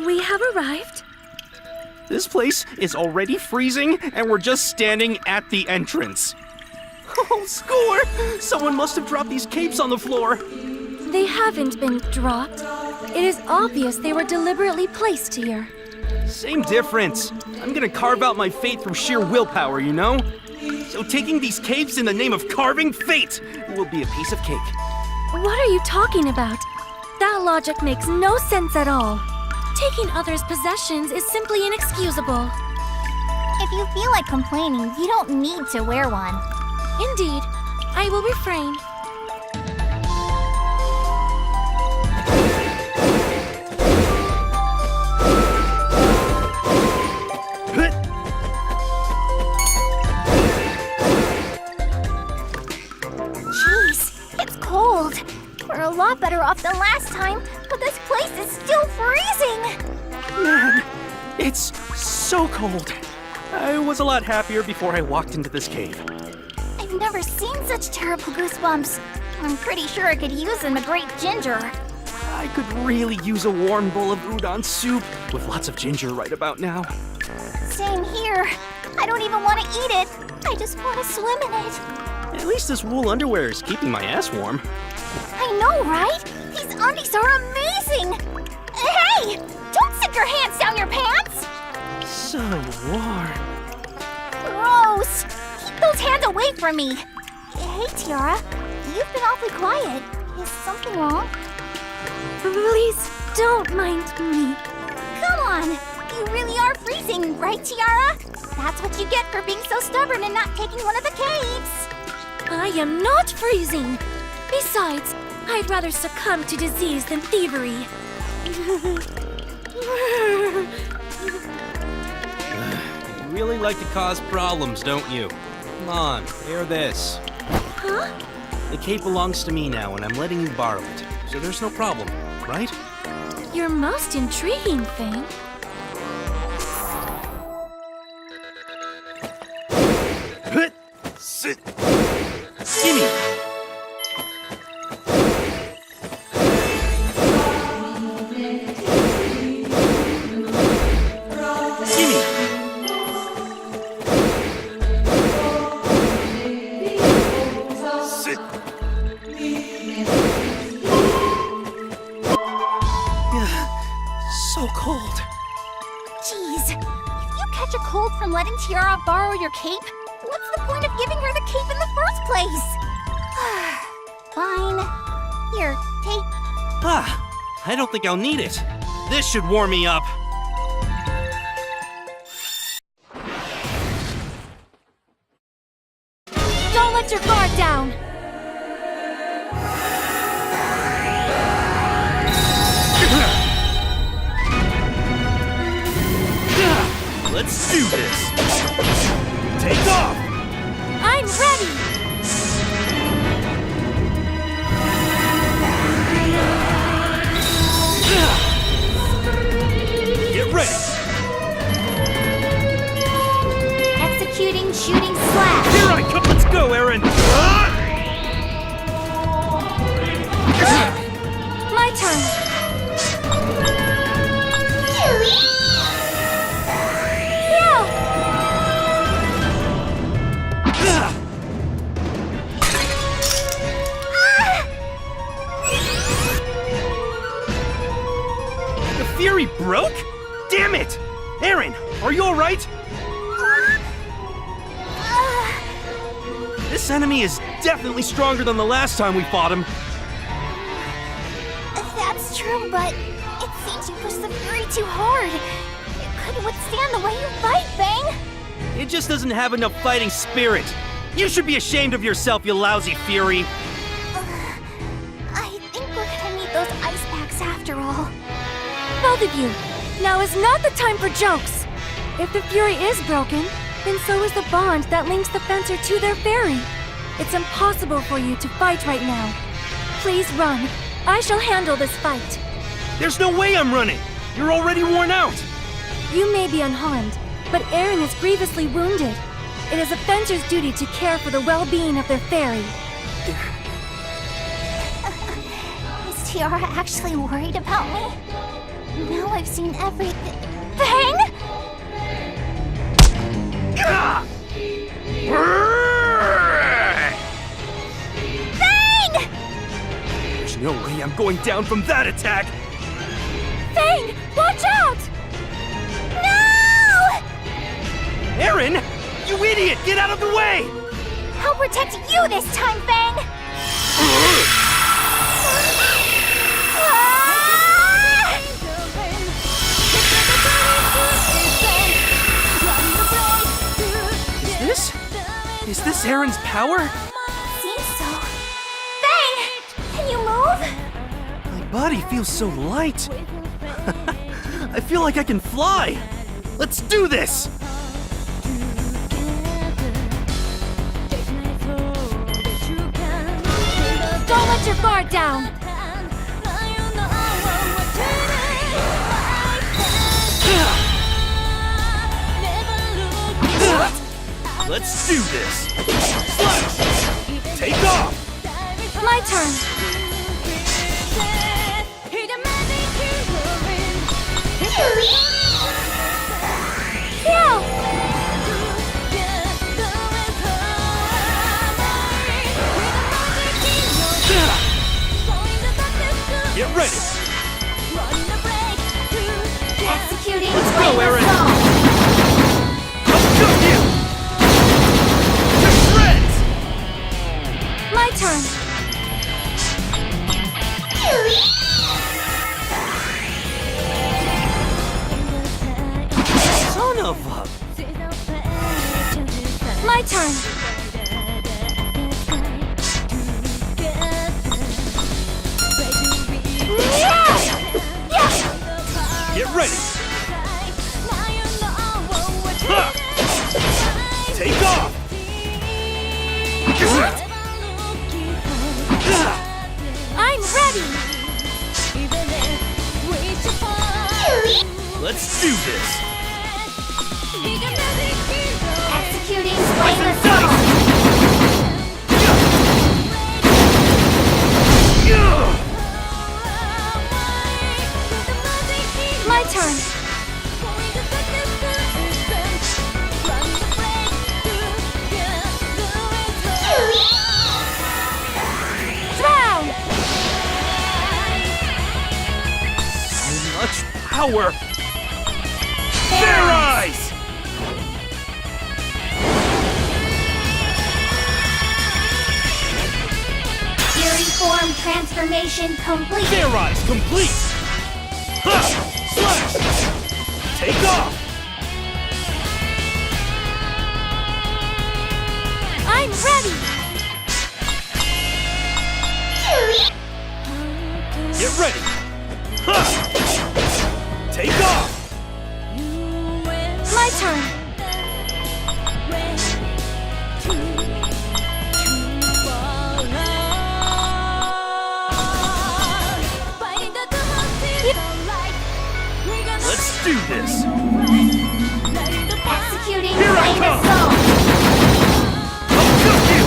We have arrived. This place is already freezing, and we're just standing at the entrance. Oh, score! Someone must have dropped these capes on the floor. They haven't been dropped. It is obvious they were deliberately placed here. Same difference. I'm gonna carve out my fate through sheer willpower, you know? So taking these capes in the name of carving fate will be a piece of cake. What are you talking about? That logic makes no sense at all. Taking others' possessions is simply inexcusable. If you feel like complaining, you don't need to wear one. Indeed, I will refrain. Jeez, it's cold. We're a lot better off than last time, but this place is still freezing! Man, it's so cold. I was a lot happier before I walked into this cave. I've never seen such terrible goosebumps. I'm pretty sure I could use them a great ginger. I could really use a warm bowl of udon soup with lots of ginger right about now. Same here. I don't even want to eat it. I just want to swim in it. At least this wool underwear is keeping my ass warm. I know, right? These undies are amazing! Hey! Don't stick your hands down your pants! So warm. Gross! Keep those hands away from me! Hey, Tiara. You've been awfully quiet. Is something wrong? Please, don't mind me. Come on! You really are freezing, right, Tiara? That's what you get for being so stubborn and not taking one of the capes! I am not freezing. Besides, I'd rather succumb to disease than thievery. You really like to cause problems, don't you? Come on, wear this. Huh? The cape belongs to me now, and I'm letting you borrow it. So there's no problem, right? You're most intriguing, Fang. Sit. Gimme. So cold. Jeez, if you catch a cold from letting Tiara borrow your cape, what's the point of giving her the cape in the first place? Fine. Here, take... I don't think I'll need it. This should warm me up. Don't let your guard down. Let's do this! Take off! I'm ready! Get ready! Executing shooting slash! Here I come! Let's go, Aaron! My turn! Fury broke? Damn it! Aaron, are you alright? This enemy is definitely stronger than the last time we fought him. That's true, but it seems you pushed the Fury too hard. You couldn't withstand the way you fight, Bang! It just doesn't have enough fighting spirit. You should be ashamed of yourself, you lousy Fury. I think we're gonna need those ice packs after all. Both of you, now is not the time for jokes. If the Fury is broken, then so is the bond that links the fencer to their fairy. It's impossible for you to fight right now. Please run. I shall handle this fight. There's no way I'm running. You're already worn out. You may be unharmed, but Aaron is grievously wounded. It is a fencer's duty to care for the well-being of their fairy. Is Tiara actually worried about me? Now I've seen everything. Fang? Fang! There's no way I'm going down from that attack! Fang, watch out! No! Aaron! You idiot! Get out of the way! I'll protect you this time, Fang! Is this Aaron's power? Seems so. Fang! Can you move? My body feels so light. I feel like I can fly. Let's do this! Don't let your guard down! Let's do this! Slash! Take off! My turn! Heal! Get ready! Executing Let's go, flame Aaron. assault. I'll cook you! To shreds! My turn! Son of a... My turn! Get ready! Ha! Take off! I'm ready! Let's do this! Executing flame assault. My turn! Drown! So much power! Their eyes! Fury form transformation complete. Their eyes complete! Ha! Slash! Take off! I'm ready! Get ready! Ha! Take off! My turn! Let's do this! Executing Here I flame come. assault. I'll cook you!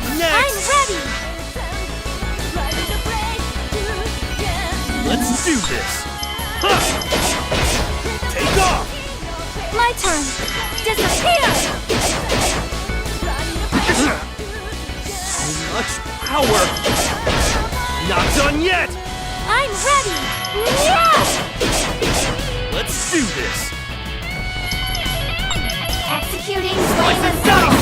I'm Next! ready! Let's do this! Ha! Take off! My turn! Disappear! So much power! Not done yet! I'm ready! Yeah! Let's do this! Executing flame assault.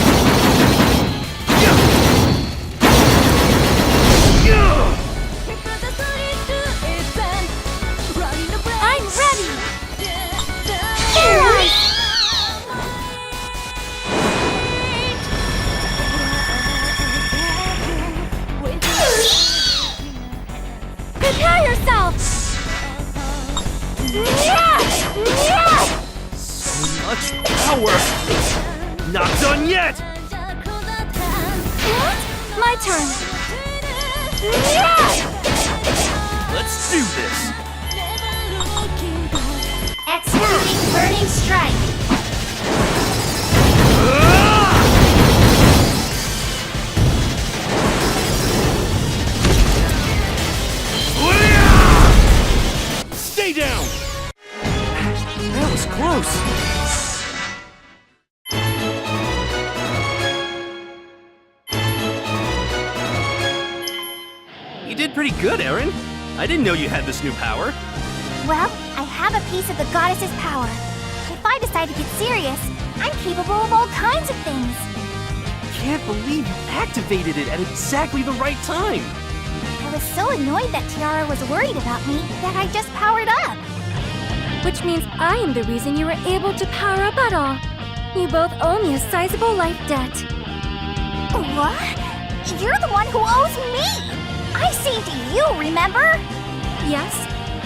I'm ready! Alright! Prepare yourself! Yeah! Yeah! So much power! Not done yet! What? My turn! Yeah! Let's do this! Executing burning strike. did pretty good, Aaron. I didn't know you had this new power. Well, I have a piece of the goddess's power. If I decide to get serious, I'm capable of all kinds of things. Can't believe you activated it at exactly the right time. I was so annoyed that Tiara was worried about me that I just powered up. Which means I am the reason you were able to power up at all. You both owe me a sizable life debt. What? You're the one who owes me! I saved you, remember? Yes,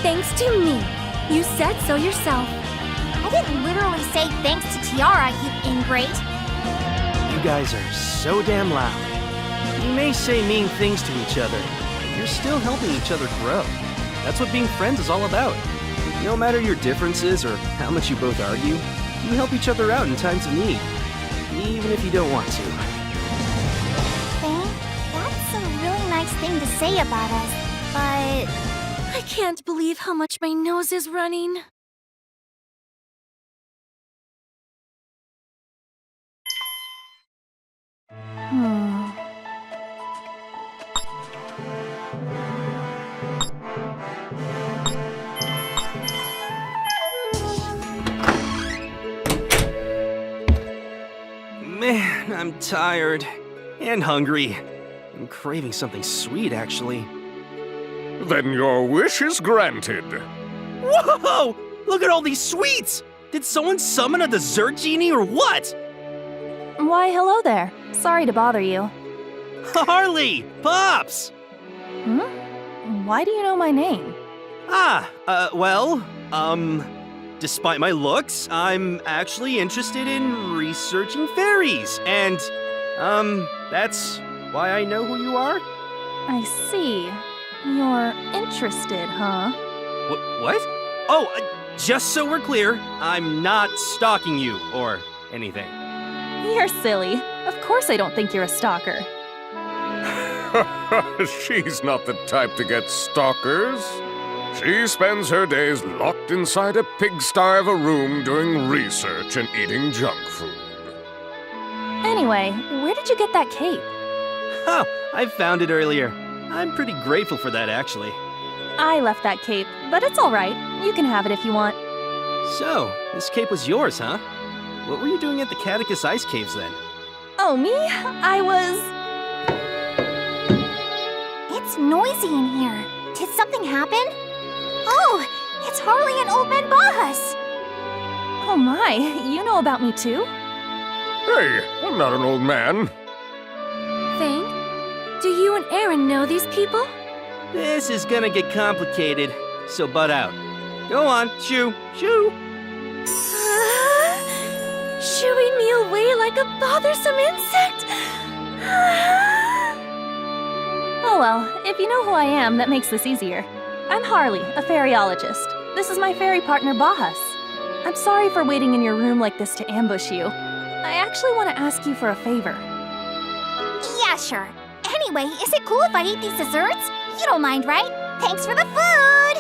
thanks to me. You said so yourself. I didn't literally say thanks to Tiara, you ingrate. You guys are so damn loud. You may say mean things to each other, but you're still helping each other grow. That's what being friends is all about. No matter your differences or how much you both argue, you help each other out in times of need, even if you don't want to. Thane, that's a really nice thing to say about us, but... I can't believe how much my nose is running. Man, I'm tired and hungry. I'm craving something sweet, actually. Then your wish is granted. Whoa! Look at all these sweets! Did someone summon a dessert genie or what? Why, hello there. Sorry to bother you. Harley! Pops! Why do you know my name? Despite my looks, I'm actually interested in researching fairies, and, that's why I know who you are? I see. You're interested, huh? What? Oh, just so we're clear, I'm not stalking you or anything. You're silly. Of course I don't think you're a stalker. She's not the type to get stalkers. She spends her days locked inside a pigsty of a room doing research and eating junk food. Anyway, where did you get that cape? Oh, I found it earlier. I'm pretty grateful for that, actually. I left that cape, but it's all right. You can have it if you want. So, this cape was yours, huh? What were you doing at the Katticus ice caves then? Oh, me? I was... It's noisy in here. Did something happen? Oh, it's Harley and Old Man Bahas. Oh my, you know about me too? Hey, I'm not an old man. Thane, do you and Aaron know these people? This is gonna get complicated, so butt out. Go on, shoo. Shooing me away like a bothersome insect. Oh well, if you know who I am, that makes this easier. I'm Harley, a fairyologist. This is my fairy partner, Bahas. I'm sorry for waiting in your room like this to ambush you. I actually want to ask you for a favor. Yeah, sure. Anyway, is it cool if I eat these desserts? You don't mind, right? Thanks for the food!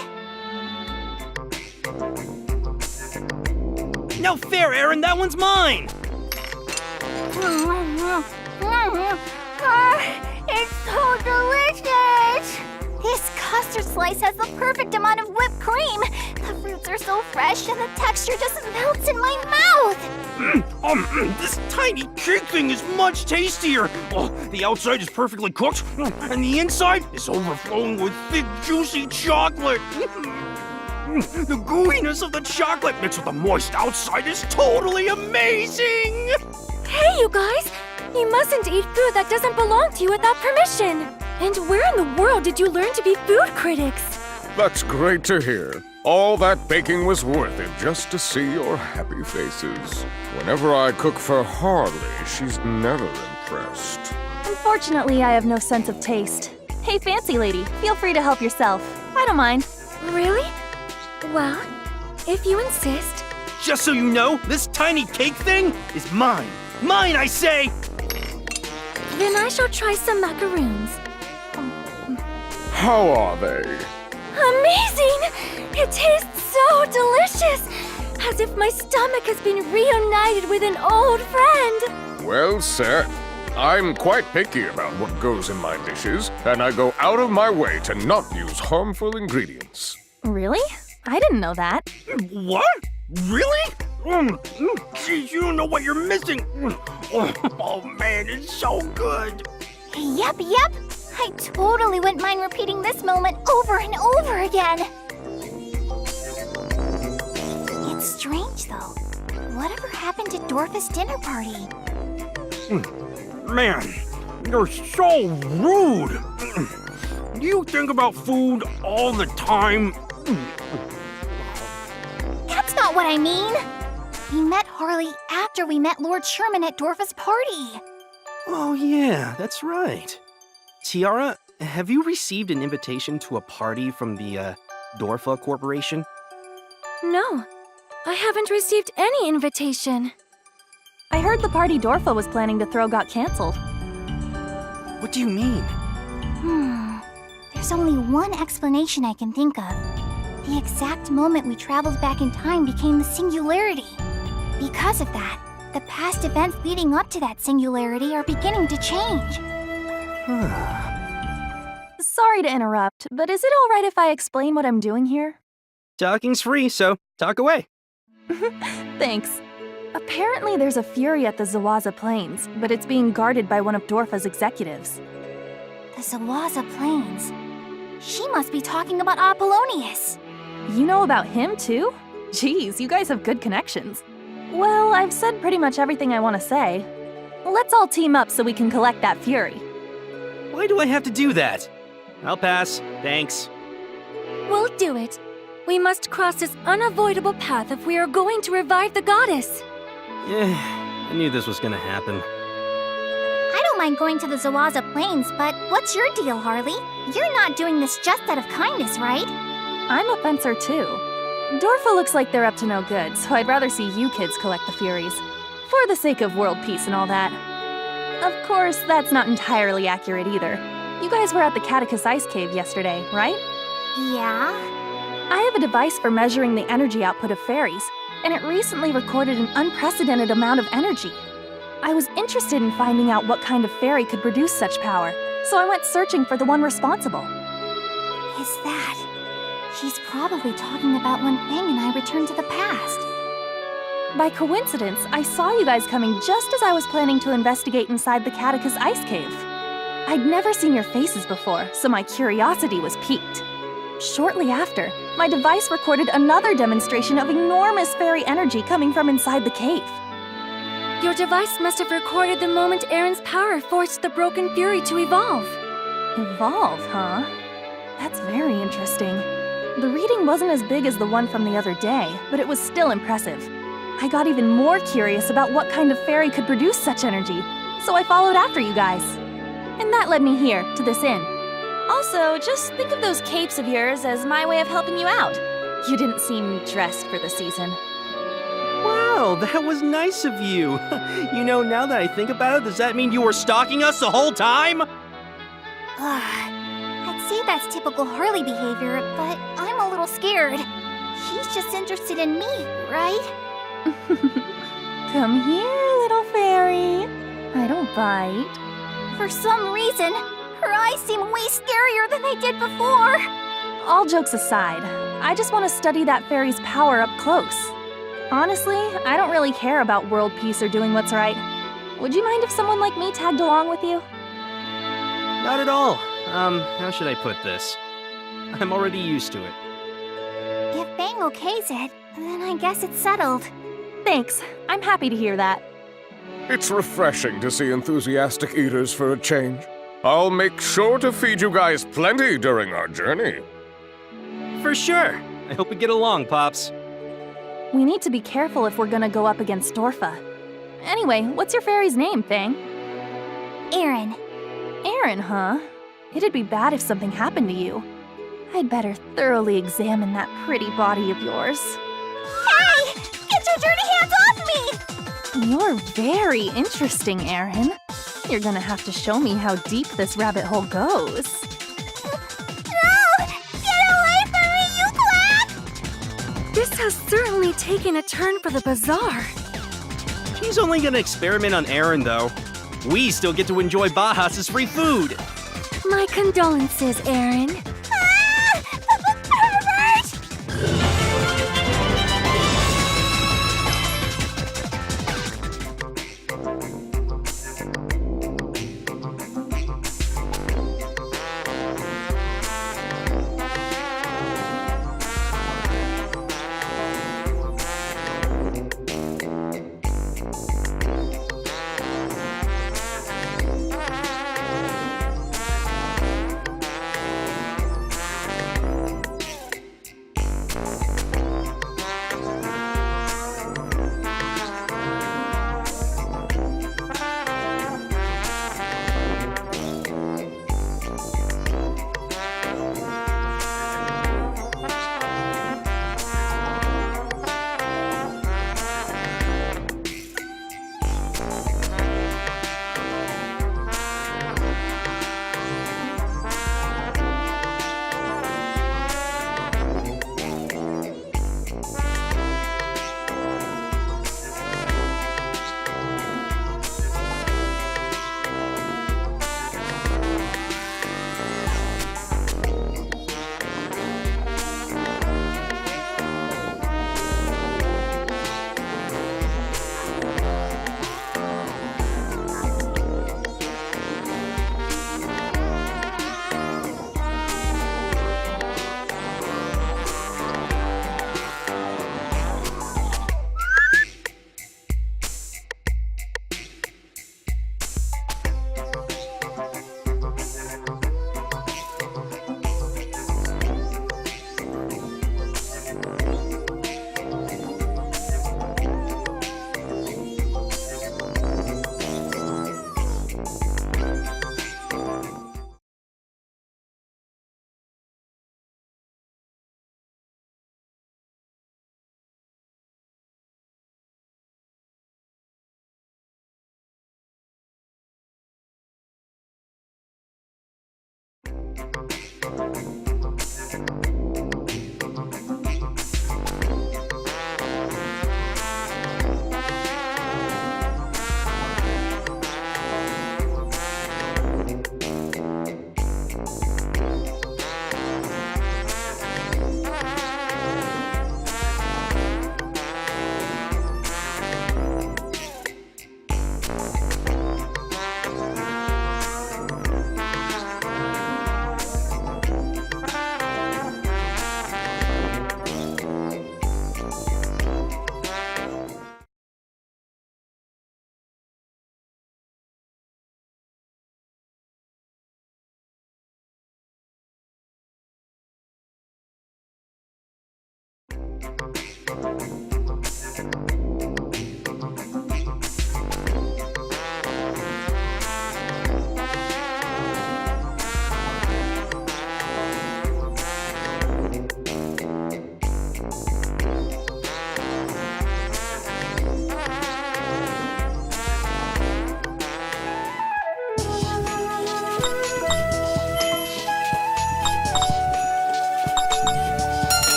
No fair, Aaron, that one's mine! It's so delicious! This custard slice has the perfect amount of whipped cream. The fruits are so fresh and the texture just melts in my mouth. This tiny cake thing is much tastier. Oh, the outside is perfectly cooked, and the inside is overflowing with thick, juicy chocolate. The gooiness of the chocolate mixed with the moist outside is totally amazing! Hey, you guys! You mustn't eat food that doesn't belong to you without permission. And where in the world did you learn to be food critics? That's great to hear. All that baking was worth it just to see your happy faces. Whenever I cook for Harley, she's never impressed. Unfortunately, I have no sense of taste. Hey, fancy lady, feel free to help yourself. I don't mind. Really? Well, if you insist. Just so you know, this tiny cake thing is mine. Mine, I say! Then I shall try some macaroons. How are they? Amazing! It tastes so delicious! As if my stomach has been reunited with an old friend. Well, sir, I'm quite picky about what goes in my dishes, and I go out of my way to not use harmful ingredients. Really? I didn't know that. What? Really? Geez, you don't know what you're missing. Oh man, it's so good. Yep. I totally wouldn't mind repeating this moment over and over again. It's strange, though. Whatever happened to Dorfa's dinner party? Man, you're so rude. Do you think about food all the time? That's not what I mean. We met Harley after we met Lord Sherman at Dorfa's party. Oh, yeah, that's right. Tiara, have you received an invitation to a party from the, Dorfa Corporation? No, I haven't received any invitation. I heard the party Dorfa was planning to throw got canceled. What do you mean? There's only one explanation I can think of. The exact moment we traveled back in time became the singularity. Because of that, the past events leading up to that singularity are beginning to change. Sorry to interrupt, but is it alright if I explain what I'm doing here? Talking's free, so talk away. Thanks. Apparently there's a Fury at the Zawaza Plains, but it's being guarded by one of Dorfa's executives. The Zawaza Plains. She must be talking about Apollonius. You know about him too? Geez, you guys have good connections. Well, I've said pretty much everything I want to say. Let's all team up so we can collect that Fury. Why do I have to do that? I'll pass, thanks. We'll do it. We must cross this unavoidable path if we are going to revive the goddess. I knew this was gonna happen. I don't mind going to the Zawaza Plains, but what's your deal, Harley? You're not doing this just out of kindness, right? I'm a fencer too. Dorfa looks like they're up to no good, so I'd rather see you kids collect the Furies. For the sake of world peace and all that. Of course, that's not entirely accurate either. You guys were at the Katticus ice cave yesterday, right? Yeah? I have a device for measuring the energy output of fairies, and it recently recorded an unprecedented amount of energy. I was interested in finding out what kind of fairy could produce such power, so I went searching for the one responsible. Is that? She's probably talking about when Fang and I returned to the past. By coincidence, I saw you guys coming just as I was planning to investigate inside the Katticus ice cave. I'd never seen your faces before, so my curiosity was piqued. Shortly after, my device recorded another demonstration of enormous fairy energy coming from inside the cave. Your device must have recorded the moment Aaron's power forced the Broken Fury to evolve. Evolve, huh? That's very interesting. The reading wasn't as big as the one from the other day, but it was still impressive. I got even more curious about what kind of fairy could produce such energy, so I followed after you guys. And that led me here, to this inn. Also, just think of those capes of yours as my way of helping you out. You didn't seem dressed for the season. Wow, that was nice of you. You know, now that I think about it, does that mean you were stalking us the whole time? I'd say that's typical Harley behavior, but I'm a little scared. She's just interested in me, right? Come here, little fairy. I don't bite. For some reason, her eyes seem way scarier than they did before. All jokes aside, I just want to study that fairy's power up close. Honestly, I don't really care about world peace or doing what's right. Would you mind if someone like me tagged along with you? Not at all. How should I put this? I'm already used to it. If Fang okays it, then I guess it's settled. Thanks. I'm happy to hear that. It's refreshing to see enthusiastic eaters for a change. I'll make sure to feed you guys plenty during our journey. For sure. I hope we get along, Pops. We need to be careful if we're gonna go up against Dorfa. Anyway, what's your fairy's name, Fang? Aaron. Aaron, huh? It'd be bad if something happened to you. I'd better thoroughly examine that pretty body of yours. Hey! Get your dirty hands off me! You're very interesting, Aaron. You're gonna have to show me how deep this rabbit hole goes. No! Get away from me, you quack! This has certainly taken a turn for the bizarre. She's only gonna experiment on Aaron, though. we still get to enjoy Bahas's free food. My condolences, Aaron.